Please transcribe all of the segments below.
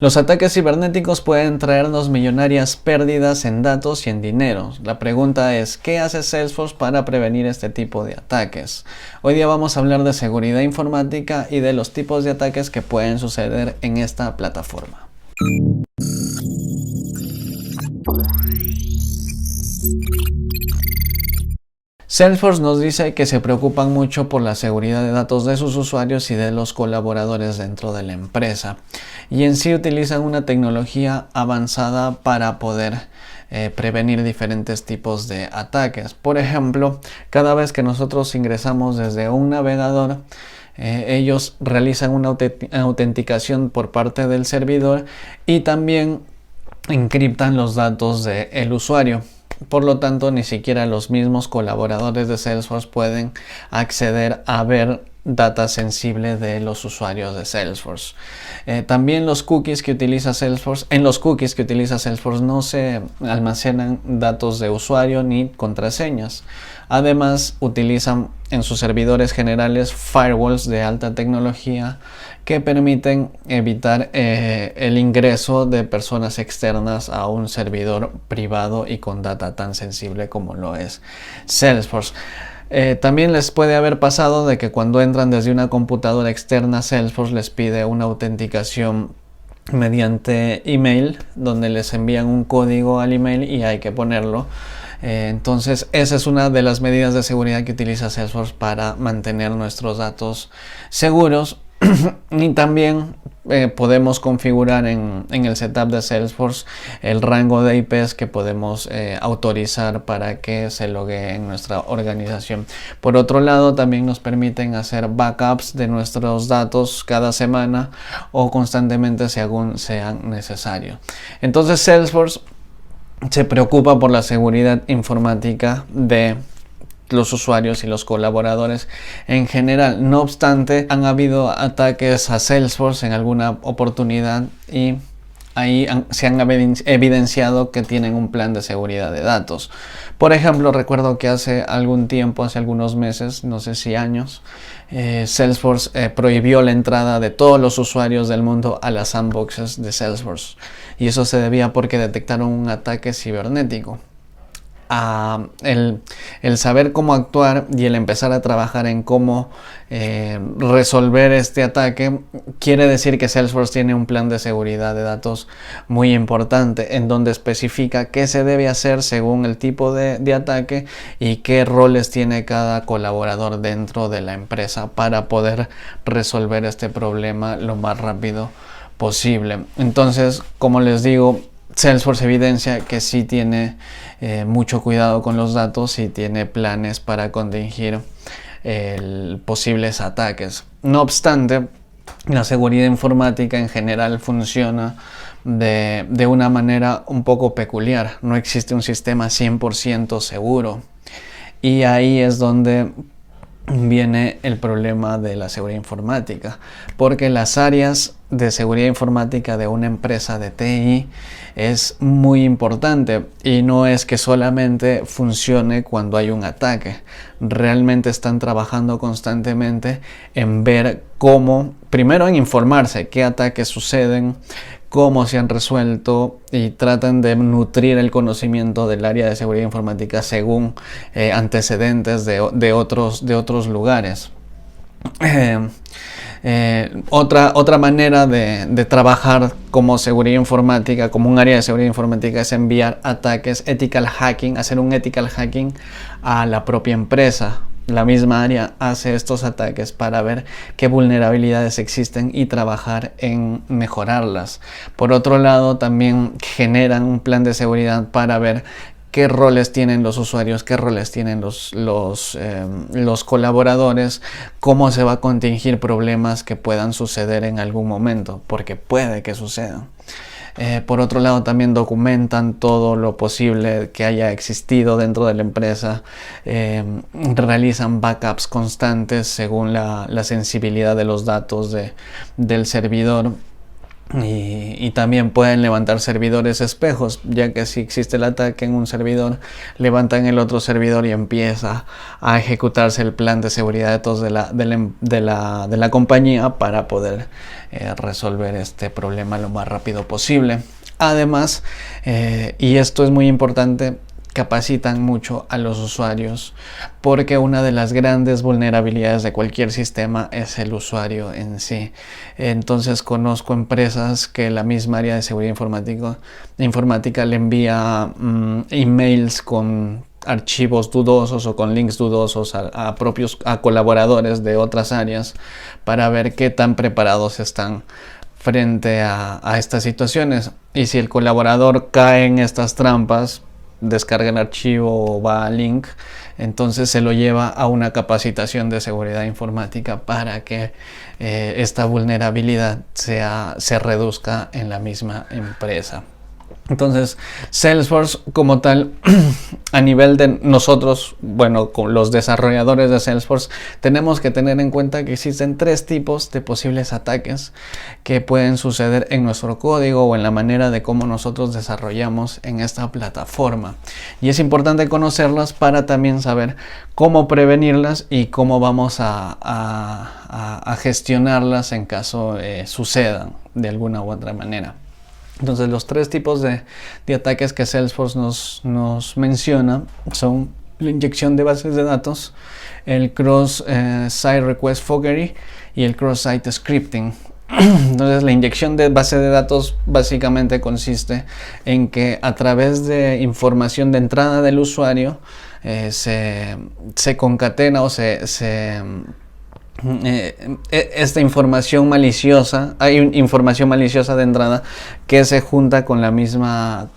Los ataques cibernéticos pueden traernos millonarias pérdidas en datos y en dinero. La pregunta es, ¿qué hace Salesforce para prevenir este tipo de ataques? Hoy día vamos a hablar de seguridad informática y de los tipos de ataques que pueden suceder en esta plataforma. Salesforce nos dice que se preocupan mucho por la seguridad de datos de sus usuarios y de los colaboradores dentro de la empresa, y en sí utilizan una tecnología avanzada para poder prevenir diferentes tipos de ataques. Por ejemplo, cada vez que nosotros ingresamos desde un navegador, ellos realizan una autenticación por parte del servidor y también encriptan los datos del usuario. Por lo tanto, ni siquiera los mismos colaboradores de Salesforce pueden acceder a ver data sensible de los usuarios de Salesforce. También los cookies que utiliza Salesforce, en los cookies que utiliza Salesforce no se almacenan datos de usuario ni contraseñas. Además, utilizan en sus servidores generales firewalls de alta tecnología que permiten evitar el ingreso de personas externas a un servidor privado y con data tan sensible como lo es Salesforce. También les puede haber pasado de que cuando entran desde una computadora externa, Salesforce les pide una autenticación mediante email, donde les envían un código al email y hay que ponerlo. Entonces esa es una de las medidas de seguridad que utiliza Salesforce para mantener nuestros datos seguros. Y también podemos configurar en el setup de Salesforce el rango de IPs que podemos autorizar para que se logue en nuestra organización. Por otro lado, también nos permiten hacer backups de nuestros datos cada semana o constantemente según sean necesarios. Entonces Salesforce se preocupa por la seguridad informática de los usuarios y los colaboradores en general. No obstante, han habido ataques a Salesforce en alguna oportunidad y ahí se han evidenciado que tienen un plan de seguridad de datos. Por ejemplo, recuerdo que hace algún tiempo, hace algunos meses, no sé si años, Salesforce prohibió la entrada de todos los usuarios del mundo a las sandboxes de Salesforce, y eso se debía porque detectaron un ataque cibernético. El saber cómo actuar y el empezar a trabajar en cómo resolver este ataque quiere decir que Salesforce tiene un plan de seguridad de datos muy importante, en donde especifica qué se debe hacer según el tipo de ataque y qué roles tiene cada colaborador dentro de la empresa para poder resolver este problema lo más rápido posible. Entonces, como les digo, Salesforce evidencia que sí tiene mucho cuidado con los datos y tiene planes para contingir posibles ataques. No obstante, la seguridad informática en general funciona de una manera un poco peculiar. No existe un sistema 100% seguro, y ahí es donde viene el problema de la seguridad informática, porque las áreas de seguridad informática de una empresa de TI es muy importante, y no es que solamente funcione cuando hay un ataque. Realmente están trabajando constantemente en ver cómo, primero en informarse qué ataques suceden, cómo se han resuelto, y tratan de nutrir el conocimiento del área de seguridad informática según antecedentes de otros lugares. Otra manera de trabajar como seguridad informática, como un área de seguridad informática, es enviar ataques, hacer un ethical hacking a la propia empresa. La misma área hace estos ataques para ver qué vulnerabilidades existen y trabajar en mejorarlas. Por otro lado, también generan un plan de seguridad para ver qué roles tienen los usuarios, qué roles tienen los colaboradores, cómo se va a contingir problemas que puedan suceder en algún momento, porque puede que sucedan. Por otro lado, también documentan todo lo posible que haya existido dentro de la empresa, realizan backups constantes según la sensibilidad de los datos del servidor. Y también pueden levantar servidores espejos, ya que si existe el ataque en un servidor, levantan el otro servidor y empieza a ejecutarse el plan de seguridad de datos de la compañía para poder resolver este problema lo más rápido posible. Además, y esto es muy importante, capacitan mucho a los usuarios, porque una de las grandes vulnerabilidades de cualquier sistema es el usuario en sí. Entonces conozco empresas que la misma área de seguridad informática le envía emails con archivos dudosos o con links dudosos a colaboradores de otras áreas para ver qué tan preparados están frente a estas situaciones. Y si el colaborador cae en estas trampas, descarga el archivo o va al link, entonces se lo lleva a una capacitación de seguridad informática para que esta vulnerabilidad se reduzca en la misma empresa. Entonces, Salesforce como tal, a nivel de nosotros, bueno, con los desarrolladores de Salesforce, tenemos que tener en cuenta que existen 3 tipos de posibles ataques que pueden suceder en nuestro código o en la manera de cómo nosotros desarrollamos en esta plataforma. Y es importante conocerlas para también saber cómo prevenirlas y cómo vamos a gestionarlas en caso sucedan de alguna u otra manera. Entonces los 3 tipos de ataques que Salesforce nos menciona son la inyección de bases de datos, el cross-site request forgery y el cross-site scripting. Entonces la inyección de base de datos básicamente consiste en que a través de información de entrada del usuario se concatena o esta información maliciosa, hay información maliciosa de entrada que se junta con las mismas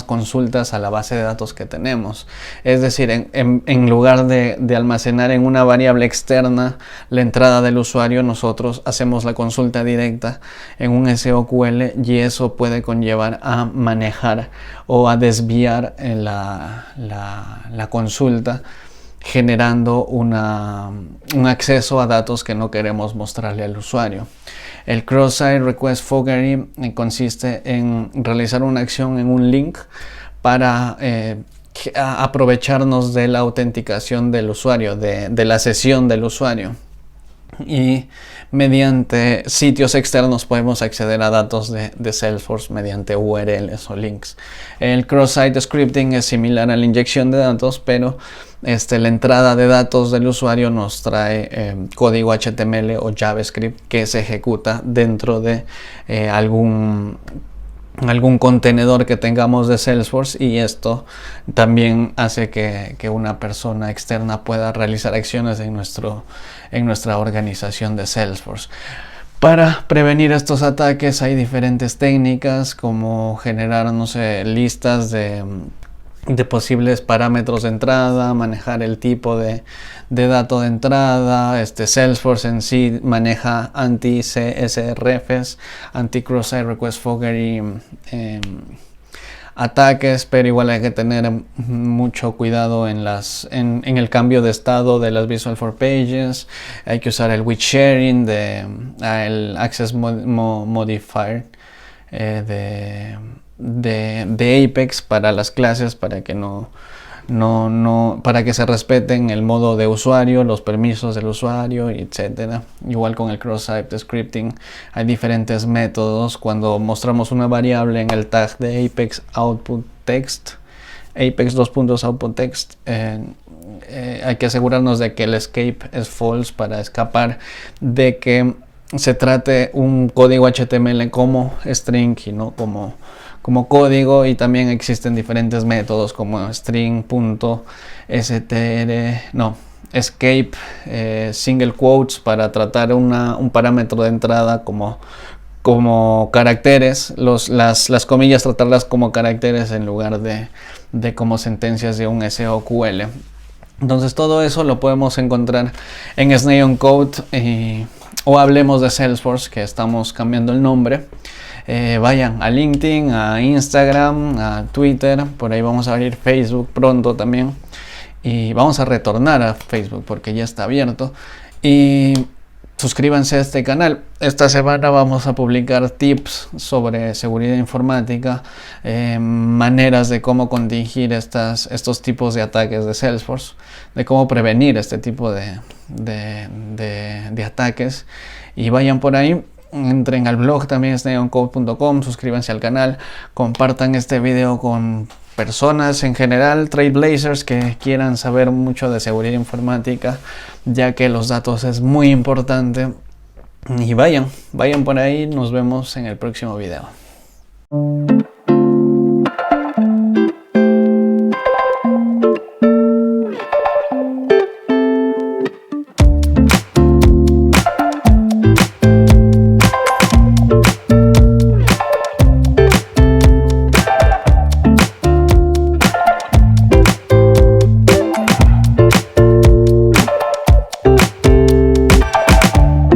consultas a la base de datos que tenemos. Es decir, en lugar de almacenar en una variable externa la entrada del usuario, nosotros hacemos la consulta directa en un SOQL, y eso puede conllevar a manejar o a desviar la consulta, generando un acceso a datos que no queremos mostrarle al usuario. El cross-site request forgery consiste en realizar una acción en un link para aprovecharnos de la autenticación del usuario, de la sesión del usuario. Y mediante sitios externos podemos acceder a datos de Salesforce mediante URLs o links. El cross-site scripting es similar a la inyección de datos, pero la entrada de datos del usuario nos trae código HTML o JavaScript que se ejecuta dentro de algún contenedor que tengamos de Salesforce, y esto también hace que una persona externa pueda realizar acciones en nuestra organización de Salesforce. Para prevenir estos ataques hay diferentes técnicas, como generar, listas de posibles parámetros de entrada, manejar el tipo de dato de entrada. Salesforce en sí maneja anti-CSRFs, anti-cross-site request forgery ataques, pero igual hay que tener mucho cuidado en el cambio de estado de las Visual for Pages. Hay que usar el with sharing, el access modifier de Apex para las clases, para que para que se respeten el modo de usuario, los permisos del usuario, etc. Igual con el cross-site scripting hay diferentes métodos. Cuando mostramos una variable en el tag de Apex output text, Apex output text, hay que asegurarnos de que el escape es false para escapar de que se trate un código HTML como string y no como código. Y también existen diferentes métodos como escape single quotes para tratar un parámetro de entrada como caracteres, las comillas tratarlas como caracteres en lugar de como sentencias de un SOQL. Entonces todo eso lo podemos encontrar en Snake on Code, o hablemos de Salesforce, que estamos cambiando el nombre. Vayan a LinkedIn, a Instagram, a Twitter, por ahí vamos a abrir Facebook pronto también, y vamos a retornar a Facebook porque ya está abierto. Y Suscríbanse a este canal. Esta semana vamos a publicar tips sobre seguridad informática, maneras de cómo contingir estos tipos de ataques de Salesforce, de cómo prevenir este tipo de ataques. Y vayan por ahí, entren al blog también, neoncode.com, suscríbanse al canal, compartan este video con personas en general, trailblazers que quieran saber mucho de seguridad informática, ya que los datos es muy importante. Y vayan por ahí, nos vemos en el próximo video.